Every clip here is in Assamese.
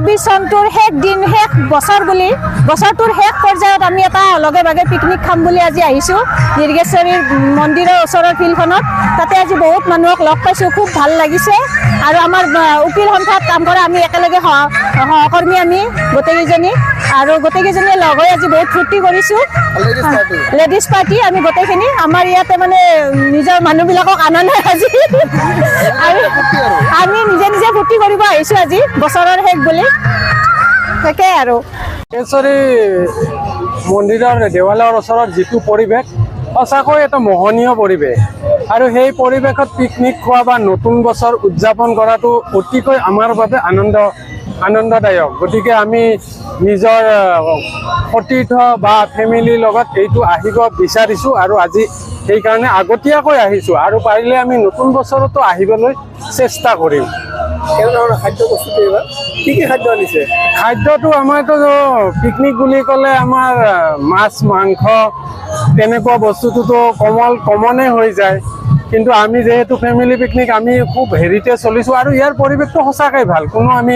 2026 চনটোৰ শেষ দিন শেষ বছৰ বুলি বছৰটোৰ শেষ পৰ্যায়ত আমি এটা লগে ভাগে পিকনিক খাম বুলি আজি আহিছোঁ নিৰ্গেশ্বৰীৰ মন্দিৰৰ ওচৰৰ ফিল্ডখনত। তাতে আজি বহুত মানুহক লগ পাইছোঁ, খুব ভাল লাগিছে। আৰু আমাৰ উকিল সন্থাত কাম কৰা আমি একেলগে সহকৰ্মী আমি গোটেইকেইজনী আৰু গোটেইকেইজনীয়ে লগ হৈ আজি বহুত ফূৰ্তি কৰিছোঁ। লেডিজ পাৰ্টি আমি গোটেইখিনি আমাৰ ইয়াতে মানে নিজৰ মানুহবিলাকক আনন্দ আজি আৰু আমি নিজে নিজে ফূৰ্তি কৰিব আহিছোঁ আজি বছৰৰ শেষ বুলি। তাকে আৰু নিৰ্গেশ্বৰী মন্দিৰৰ দেৱালয়ৰ ওচৰত যিটো পৰিৱেশ সঁচাকৈ এটা মোহনীয় পৰিৱেশ আৰু সেই পৰিৱেশত পিকনিক খোৱা বা নতুন বছৰ উদযাপন কৰাটো অতিকৈ আমাৰ বাবে আনন্দদায়ক। গতিকে আমি নিজৰ সতীৰ্থ বা ফেমিলিৰ লগত এইটো আহিব বিচাৰিছোঁ আৰু আজি সেইকাৰণে আগতীয়াকৈ আহিছোঁ আৰু পাৰিলে আমি নতুন বছৰতো আহিবলৈ চেষ্টা কৰিম। খাদ্য প্ৰস্তুতি এইবাৰ কি কি খাদ্য আনিছে? খাদ্যটো আমাৰতো পিকনিক বুলি ক'লে আমাৰ মাছ মাংস তেনেকুৱা বস্তুটোতো কমনে হৈ যায়, কিন্তু আমি যিহেতু ফেমিলি পিকনিক আমি খুব হেৰিতে চলিছোঁ আৰু ইয়াৰ পৰিৱেশটো সঁচাকৈ ভাল। কোনো আমি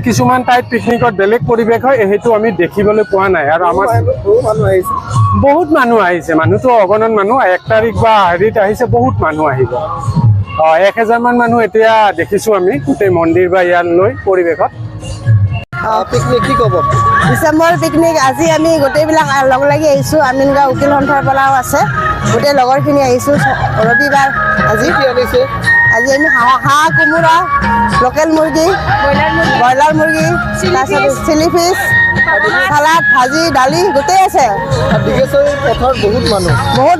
কিছুমান ঠাইত পিকনিকত বেলেগ পৰিৱেশ হয় সেইটো আমি দেখিবলৈ পোৱা নাই। আৰু আমাৰ বহুত মানুহ আহিছে, মানুহটো অগণন মানুহ। 1 তাৰিখ বা হেৰিত আহিছে, বহুত মানুহ আহিব। 1000মান মানুহ এতিয়া দেখিছোঁ আমি গোটেই মন্দিৰ বা ইয়ালৈ পৰিৱেশত। পিকনিক কি ক'ব? ডিচেম্বৰ পিকনিক আজি আমি গোটেইবিলাক লগ লাগি আহিছোঁ। আমিনগাঁও উকিল সন্থাৰ পৰাও আছে, গোটেই লগৰখিনি আহিছোঁ। ৰবিবাৰ আজি কি আনিছে? আজি আমি হাঁহ কোমোৰা, লোকেল মুৰ্গী, ব্ৰইলাৰ মুৰ্গী, তাৰপিছত চিলি ফিছ, চালাড, ভাজি, দালি গোটেই আছে। নিৰ্গেশ্বৰীৰ পথত বহুত মানুহ বহুত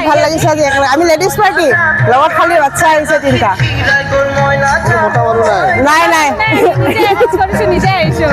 ভাল লাগিছে আজি। আমি লেডিজ পাৰ্টি লগত খালি বাচ্চা আহিছে 3টা। মতা মানুহ নাই? নাই নিজে আহিছোঁ।